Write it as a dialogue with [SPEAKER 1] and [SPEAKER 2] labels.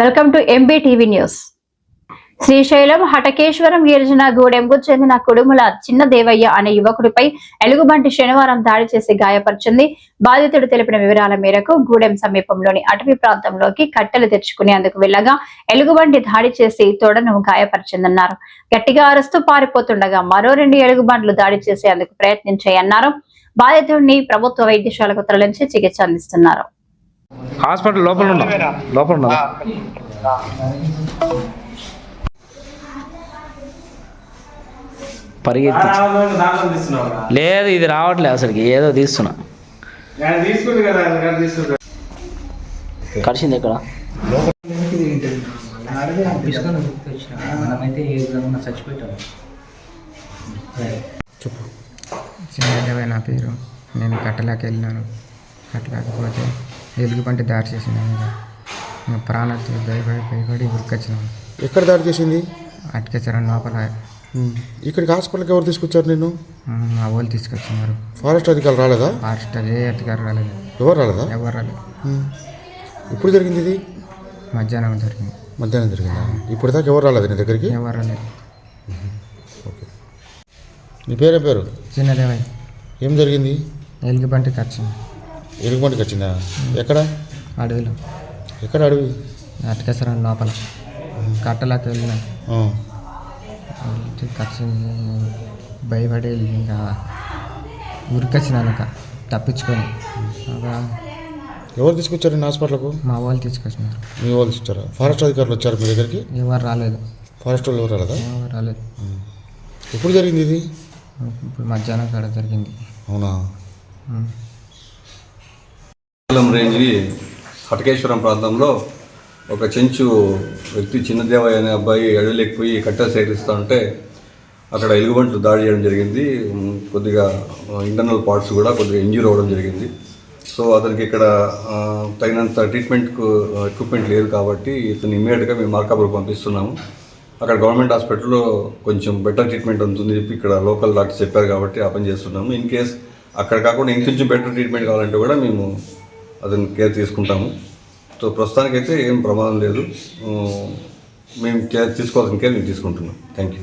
[SPEAKER 1] Welcome to MBTV news. Srisailam Hatakeswaram గిరిజన గూడెంకు చెందిన కుడుముల చిన్న దేవయ్య అనే యువకుడిపై ఎలుగుబంటి శనివారం దాడి చేసి గాయపరిచింది. బాధితుడు తెలిపిన వివరాల మేరకు గూడెం సమీపంలోని అటవీ ప్రాంతంలోకి కట్టెలు తెచ్చుకునేందుకు వెళ్లగా ఎలుగుబంటి దాడి చేసి తొడను గాయపరిచిందన్నారు. గట్టిగా అరుస్తూ పారిపోతుండగా మరో 2 ఎలుగుబంట్లు దాడి చేసేందుకు ప్రయత్నించాయన్నారు. బాధితుడిని ప్రభుత్వ వైద్యశాలకు తరలించి చికిత్స అందిస్తున్నారు.
[SPEAKER 2] హాస్పిటల్ లోపల పరిగెత్తి లేదు, ఇది రావట్లేదు అసలుకి, ఏదో తీస్తున్నా. కలిసింది ఎక్కడ
[SPEAKER 3] చిన్నదేవయ్య నా పేరు. నేను కట్టలాకి వెళ్ళినాను. కట్టలేకపోతే ఎలుగుబంటి దాడి చేసింది. ప్రాణాలతో భయపడి ఉరికొచ్చినాను.
[SPEAKER 4] ఎక్కడ దాడి చేసింది?
[SPEAKER 3] అటుకేసారని లోపల.
[SPEAKER 4] ఇక్కడికి హాస్పిటల్కి ఎవరు తీసుకొచ్చారు? నేను
[SPEAKER 3] మా వాళ్ళు తీసుకొచ్చినారు.
[SPEAKER 4] ఫారెస్ట్ అధికారులు రాలేదా?
[SPEAKER 3] ఫారెస్ట్ ఏ అధికారులు రాలేదు.
[SPEAKER 4] ఎవరు రాలేదా?
[SPEAKER 3] ఎవరు రాలేదు.
[SPEAKER 4] ఇప్పుడు జరిగింది ఇది?
[SPEAKER 3] మధ్యాహ్నం జరిగింది.
[SPEAKER 4] మధ్యాహ్నం జరిగిందా? ఇప్పుడు దాకా ఎవరు రాలేదు నీ దగ్గరికి?
[SPEAKER 3] ఎవరు రాలేదు.
[SPEAKER 4] ఓకే. నీ పేరేం పేరు?
[SPEAKER 3] చిన్నదేవయ్య.
[SPEAKER 4] ఏం జరిగింది?
[SPEAKER 3] ఎలుగుబంటికి వచ్చింది.
[SPEAKER 4] ఎలుగుబంటికి వచ్చిందా? ఎక్కడ?
[SPEAKER 3] అడవిలో.
[SPEAKER 4] ఎక్కడ అడవి?
[SPEAKER 3] అటుకేసారని లోపల కట్టలాకి వెళ్ళినా. వచ్చింది. భయపడి ఇంకా ఉరికొచ్చినాను, తప్పించుకొని.
[SPEAKER 4] ఎవరు తీసుకొచ్చారు నేను హాస్పిటల్కు?
[SPEAKER 3] మా వాళ్ళు తీసుకొచ్చినారు.
[SPEAKER 4] మీ వాళ్ళు తీసుకొచ్చారా? ఫారెస్ట్ అధికారులు వచ్చారు మీ దగ్గరికి?
[SPEAKER 3] ఎవరు రాలేదు.
[SPEAKER 4] ఫారెస్ట్ వాళ్ళు ఎవరు రాలేదా?
[SPEAKER 3] ఎవరు రాలేదు.
[SPEAKER 4] ఎప్పుడు జరిగింది ఇది?
[SPEAKER 3] ఇప్పుడు మధ్యాహ్నం కాడ జరిగింది.
[SPEAKER 4] అవునా?
[SPEAKER 5] రేంజ్ హటకేశ్వరం ప్రాంతంలో ఒక చెంచు వ్యక్తి చిన్నదేవయ్య అనే అబ్బాయి అడవిలోకి పోయి కట్టెలు సేకరిస్తూ ఉంటే అక్కడ ఎలుగుబంట్లు దాడి చేయడం జరిగింది. కొద్దిగా ఇంటర్నల్ పార్ట్స్ కూడా కొద్దిగా ఇంజ్యూర్ అవ్వడం జరిగింది. సో అతనికి ఇక్కడ తగినంత ఎక్విప్మెంట్ లేదు కాబట్టి ఇతను ఇమ్మీడియట్గా మేము మార్కాపూర్ పంపిస్తున్నాము. అక్కడ గవర్నమెంట్ హాస్పిటల్లో కొంచెం బెటర్ ట్రీట్మెంట్ ఉంటుంది చెప్పి ఇక్కడ లోకల్ డాక్టర్స్ చెప్పారు కాబట్టి ఆ పని చేస్తున్నాము. ఇన్ కేస్ అక్కడ కాకుండా ఇంకొంచెం బెటర్ ట్రీట్మెంట్ కావాలంటే కూడా మేము అతని కేర్ తీసుకుంటాము. సో ప్రస్తుతానికైతే ఏం ప్రమాదం లేదు. మేము కేర్ తీసుకోవాల్సిన కేర్ మేము తీసుకుంటున్నాం. Thank you.